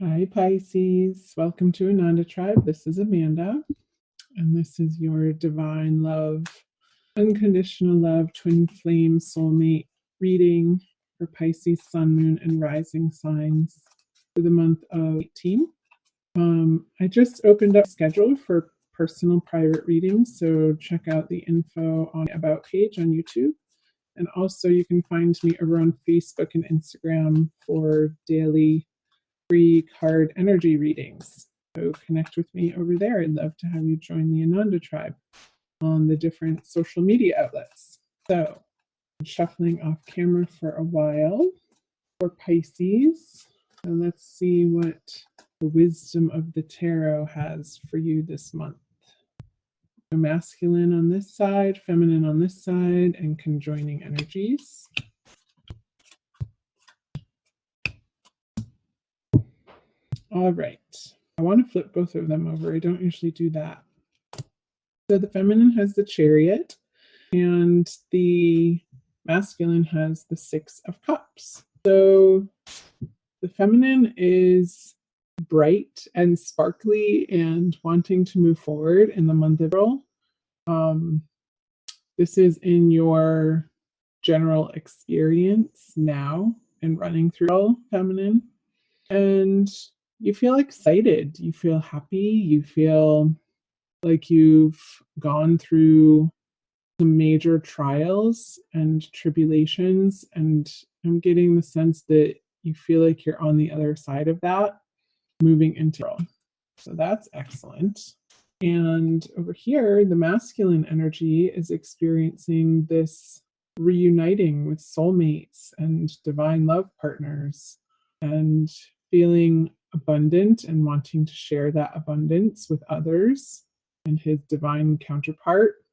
Hi, Pisces. Welcome to Ananda Tribe. This is Amanda, and this is your divine love, unconditional love, twin flame soulmate reading for Pisces, Sun, Moon, and Rising signs for the month of 18. I just opened up a schedule for personal private readings, so check out the info on the About page on YouTube. And also, you can find me over on Facebook and Instagram for daily free card energy readings. So connect with me over there. I'd love to have you join the Ananda Tribe on the different social media outlets. So I'm shuffling off camera for a while for Pisces. So let's see what the wisdom of the tarot has for you this month. So masculine on this side, feminine on this side, and conjoining energies. All right. I want to flip both of them over. I don't usually do that. So the feminine has the Chariot, and the masculine has the Six of Cups. So the feminine is bright and sparkly and wanting to move forward in the month of April. This is in your general experience now and running through all feminine. And you feel excited, you feel happy, you feel like you've gone through some major trials and tribulations, and I'm getting the sense that you feel like you're on the other side of that, moving into April. So that's excellent. And over here, the masculine energy is experiencing this reuniting with soulmates and divine love partners and feeling abundant and wanting to share that abundance with others and his divine counterpart.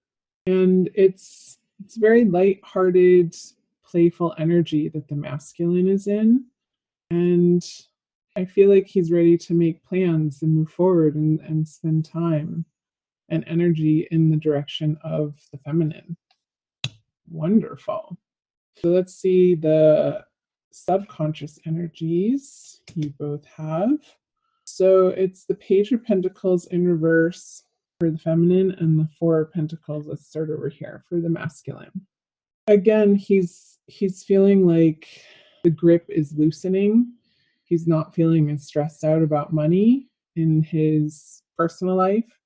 And it's very light-hearted, playful energy that the masculine is in. And I feel like he's ready to make plans and move forward and spend time and energy in the direction of the feminine. Wonderful. So let's see the subconscious energies you both have. So it's the Page of Pentacles in reverse for the feminine and the Four of Pentacles. Let's start over here for the masculine. Again, he's feeling like the grip is loosening. He's not feeling as stressed out about money in his personal life.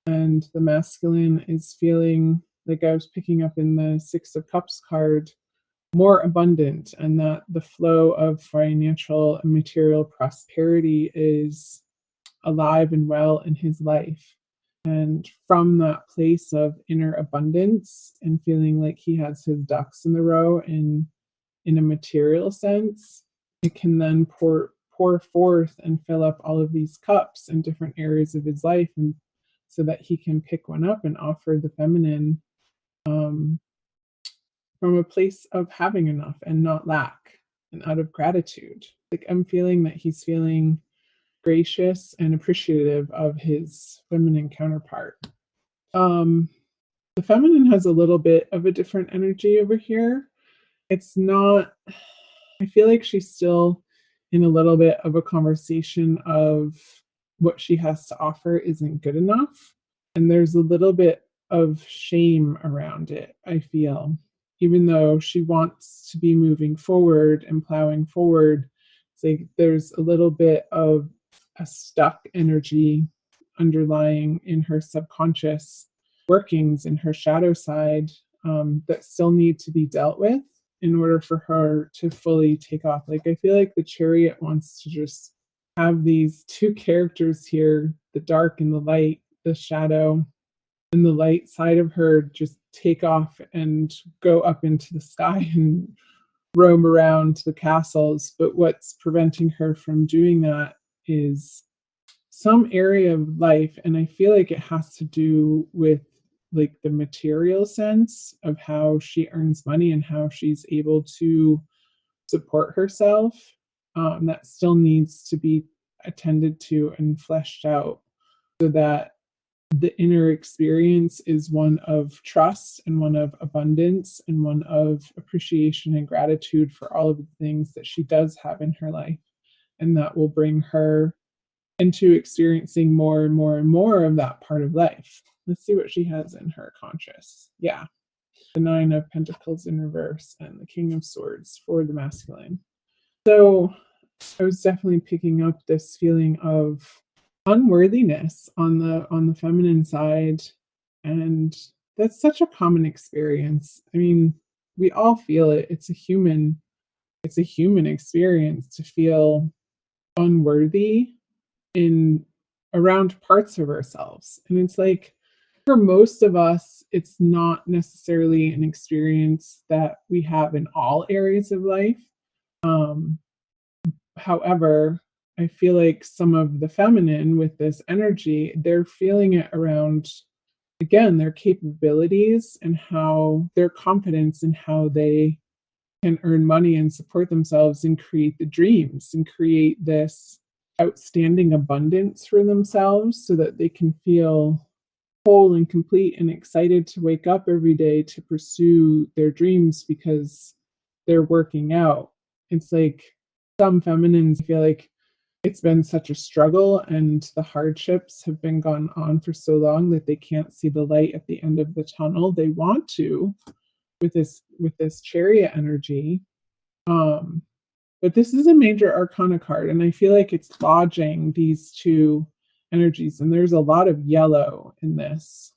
And the masculine is feeling, like I was picking up in the Six of Cups card, more abundant, and that the flow of financial and material prosperity is alive and well in his life. And from that place of inner abundance and feeling like he has his ducks in the row in a material sense, it can then pour forth and fill up all of these cups in different areas of his life, and so that he can pick one up and offer the feminine from a place of having enough and not lack and out of gratitude. Like I'm feeling that he's feeling gracious and appreciative of his feminine counterpart. The feminine has a little bit of a different energy over here. It's not, I feel like she's still in a little bit of a conversation of what she has to offer isn't good enough. And there's a little bit of shame around it, I feel. Even though she wants to be moving forward and plowing forward, it's like there's a little bit of a stuck energy underlying in her subconscious workings, in her shadow side, that still need to be dealt with in order for her to fully take off. Like I feel like the Chariot wants to just have these two characters here, the dark and the light, the shadow and the light side of her, just take off and go up into the sky and roam around the castles. But what's preventing her from doing that is some area of life, and I feel like it has to do with like the material sense of how she earns money and how she's able to support herself, that still needs to be attended to and fleshed out, so that the inner experience is one of trust and one of abundance and one of appreciation and gratitude for all of the things that she does have in her life, and that will bring her into experiencing more and more and more of that part of life. Let's see what she has in her conscious. Yeah. The Nine of Pentacles in reverse and the King of Swords for the masculine. So I was definitely picking up this feeling of unworthiness on the feminine side, and that's such a common experience. I mean, we all feel it. It's a human experience to feel unworthy in around parts of ourselves. And it's like for most of us, it's not necessarily an experience that we have in all areas of life. Um, However, I feel like some of the feminine with this energy, they're feeling it around, again, their capabilities and how their confidence in how they can earn money and support themselves and create the dreams and create this outstanding abundance for themselves so that they can feel whole and complete and excited to wake up every day to pursue their dreams because they're working out. It's like some feminines feel like it's been such a struggle and the hardships have been gone on for so long that they can't see the light at the end of the tunnel. They want to with this chariot energy. Um, but this is a major arcana card, and I feel like it's lodging these two energies, and there's a lot of yellow in this.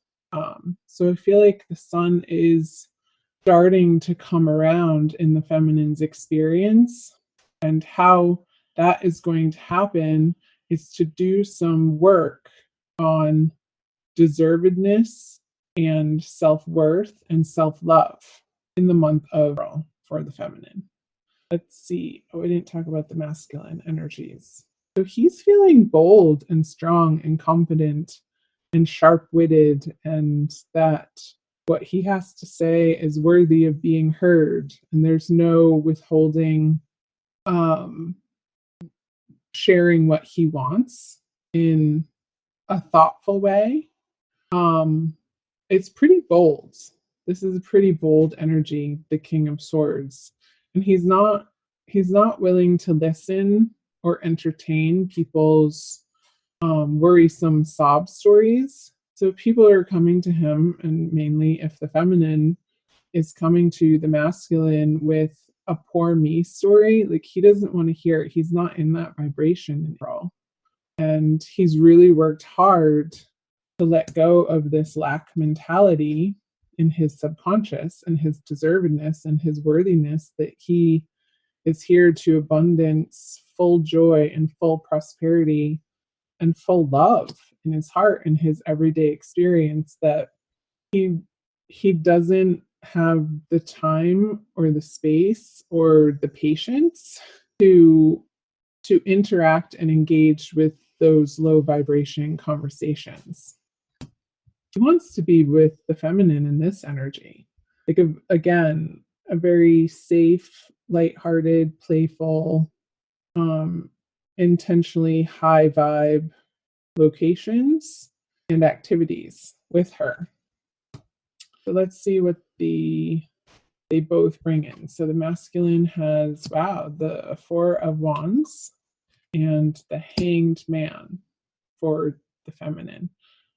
So I feel like the sun is starting to come around in the feminine's experience, and how that is going to happen is to do some work on deservedness and self-worth and self-love in the month of April for the feminine. Let's see. Oh, I didn't talk about the masculine energies. So he's feeling bold and strong and confident and sharp-witted, and that what he has to say is worthy of being heard, and there's no withholding, um, sharing what he wants in a thoughtful way. Um, it's pretty bold. This is a pretty bold energy, the King of Swords. And he's not willing to listen or entertain people's worrisome sob stories. So people are coming to him, and mainly if the feminine is coming to the masculine with a poor me story, like he doesn't want to hear it. He's not in that vibration at all. And he's really worked hard to let go of this lack mentality in his subconscious and his deservedness and his worthiness, that he is here to abundance, full joy and full prosperity and full love in his heart and his everyday experience, that he doesn't have the time or the space or the patience to interact and engage with those low vibration conversations. He wants to be with the feminine in this energy. Like, again, a very safe, lighthearted, playful, intentionally high vibe locations and activities with her. So let's see what they both bring in. So the masculine has, wow, the Four of Wands and the Hanged Man for the feminine.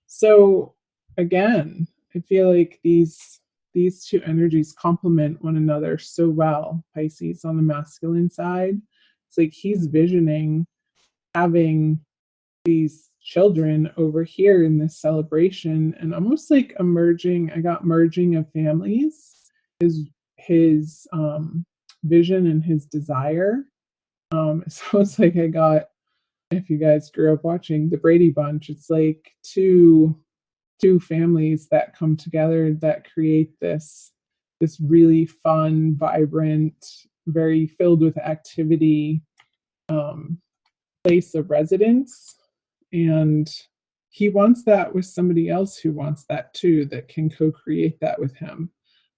So again, I feel like these two energies complement one another so well. Pisces on the masculine side, it's like he's visioning having these children over here in this celebration, and almost like a merging, I got merging of families is his vision and his desire. So it's like I got, if you guys grew up watching the Brady Bunch, it's like two families that come together that create this really fun, vibrant, very filled with activity um, place of residence. And he wants that with somebody else who wants that too, that can co-create that with him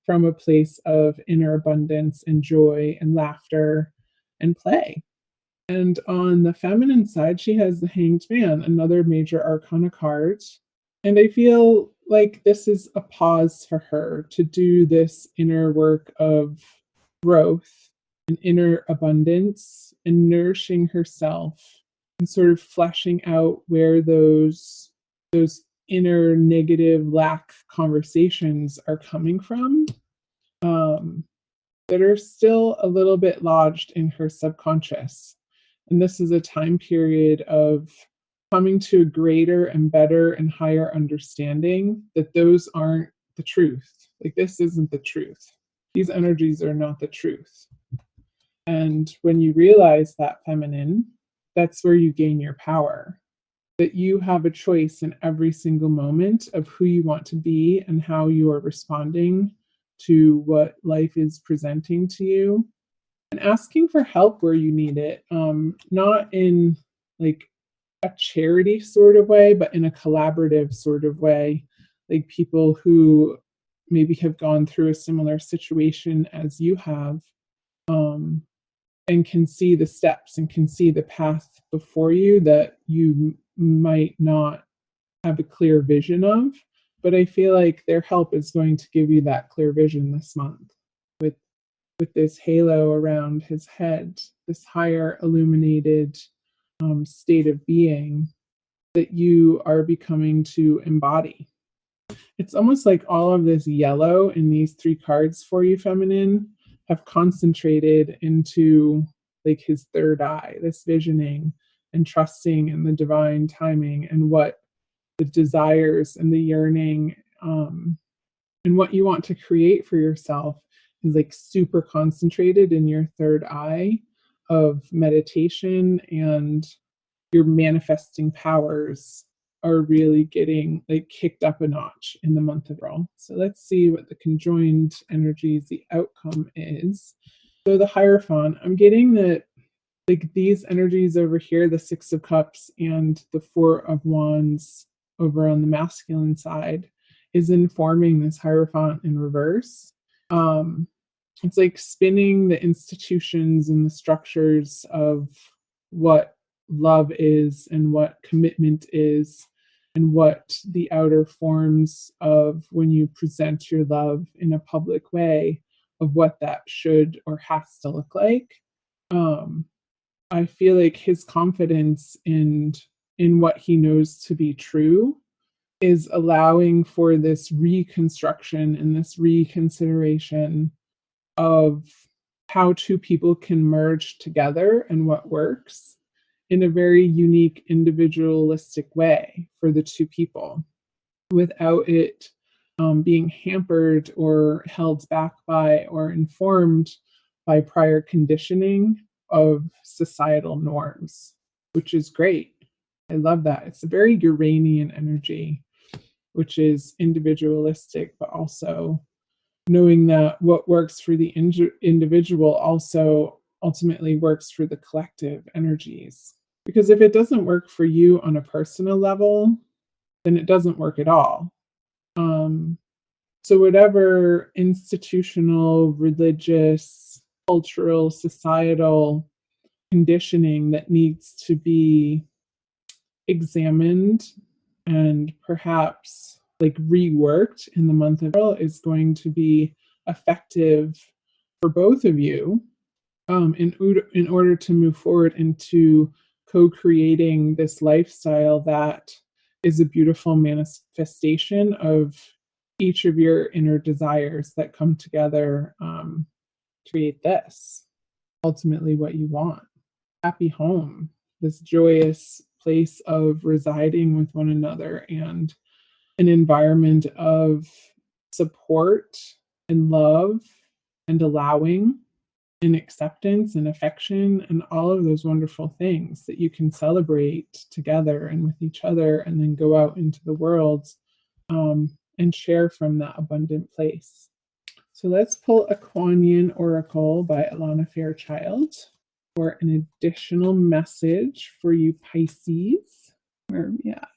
from a place of inner abundance and joy and laughter and play. And on the feminine side, she has the Hanged Man, another major arcana card. And I feel like this is a pause for her to do this inner work of growth and inner abundance and nourishing herself and sort of fleshing out where those inner negative lack conversations are coming from, um, that are still a little bit lodged in her subconscious. And this is a time period of coming to a greater and better and higher understanding that those aren't the truth. Like, this isn't the truth. These energies are not the truth. And when you realize that, feminine, that's where you gain your power. That you have a choice in every single moment of who you want to be and how you are responding to what life is presenting to you, and asking for help where you need it, not in like a charity sort of way, but in a collaborative sort of way, like people who maybe have gone through a similar situation as you have, um, and can see the steps and can see the path before you that you might not have a clear vision of. But I feel like their help is going to give you that clear vision this month with this halo around his head, this higher illuminated state of being that you are becoming to embody. It's almost like all of this yellow in these three cards for you, feminine, have concentrated into like his third eye, this visioning and trusting in the divine timing and what the desires and the yearning, and what you want to create for yourself is like super concentrated in your third eye of meditation, and your manifesting powers are really getting like kicked up a notch in the month of April. So let's see what the conjoined energies, the outcome is. So the Hierophant, I'm getting that like these energies over here, the Six of Cups and the Four of Wands over on the masculine side, is informing this Hierophant in reverse. It's like spinning the institutions and the structures of what love is and what commitment is, and what the outer forms of when you present your love in a public way of what that should or has to look like. I feel like his confidence in what he knows to be true is allowing for this reconstruction and this reconsideration of how two people can merge together and what works in a very unique, individualistic way for the two people without it being hampered or held back by or informed by prior conditioning of societal norms, which is great. I love that. It's a very Uranian energy, which is individualistic, but also knowing that what works for the individual also ultimately works for the collective energies. Because if it doesn't work for you on a personal level, then it doesn't work at all. So whatever institutional, religious, cultural, societal conditioning that needs to be examined and perhaps like reworked in the month of April is going to be effective for both of you, in order to move forward into co-creating this lifestyle that is a beautiful manifestation of each of your inner desires that come together, to create this ultimately what you want. Happy home, this joyous place of residing with one another and an environment of support and love and allowing and acceptance and affection and all of those wonderful things that you can celebrate together and with each other, and then go out into the world, and share from that abundant place. So let's pull a Kuan Yin Oracle by Alana Fairchild for an additional message for you Pisces. Where are we at?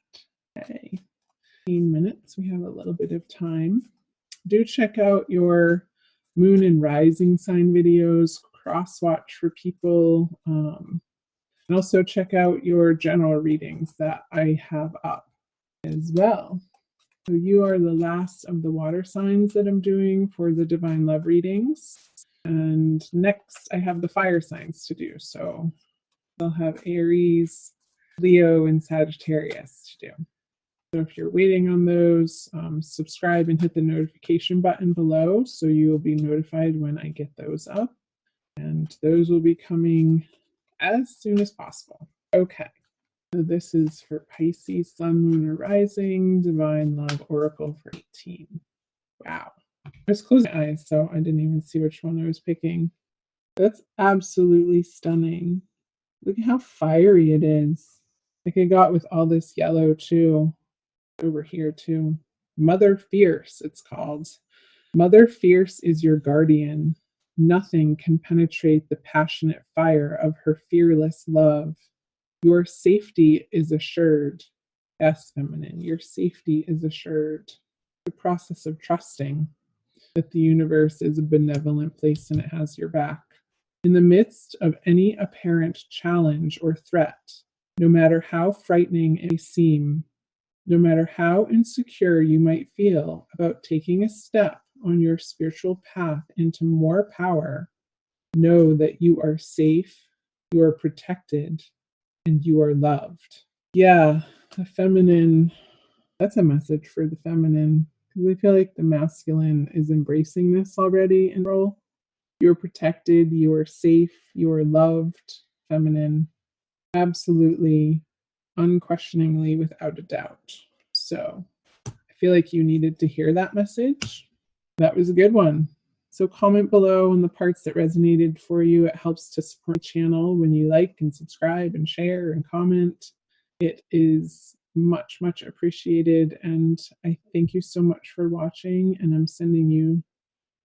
Okay, 15 minutes. We have a little bit of time. Do check out your moon and rising sign videos, cross watch for people, and also check out your general readings that I have up as well. So you are the last of the water signs that I'm doing for the divine love readings. And next, I have the fire signs to do. So I'll have Aries, Leo, and Sagittarius to do. So if you're waiting on those, subscribe and hit the notification button below so you will be notified when I get those up. And those will be coming as soon as possible. Okay, so this is for Pisces, Sun, Moon, or Rising, Divine Love Oracle for 18. Wow. I was closing my eyes, so I didn't even see which one I was picking. That's absolutely stunning. Look at how fiery it is. Like I got with all this yellow too. Over here too. Mother Fierce, it's called. Mother Fierce is your guardian. Nothing can penetrate the passionate fire of her fearless love. Your safety is assured. Yes, feminine, your safety is assured. The process of trusting that the universe is a benevolent place and it has your back. In the midst of any apparent challenge or threat, no matter how frightening it may seem, no matter how insecure you might feel about taking a step on your spiritual path into more power, know that you are safe, you are protected, and you are loved. Yeah, the feminine, that's a message for the feminine. Because I feel like the masculine is embracing this already in role. You're protected, you are safe, you are loved, feminine. Absolutely, unquestioningly, without a doubt. So I feel like you needed to hear that message. That was a good one. So comment below on the parts that resonated for you. It helps to support the channel when you like and subscribe and share and comment. It is much, much appreciated. And I thank you so much for watching. And I'm sending you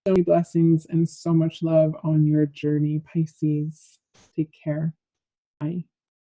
so many blessings and so much love on your journey, Pisces. Take care. Bye.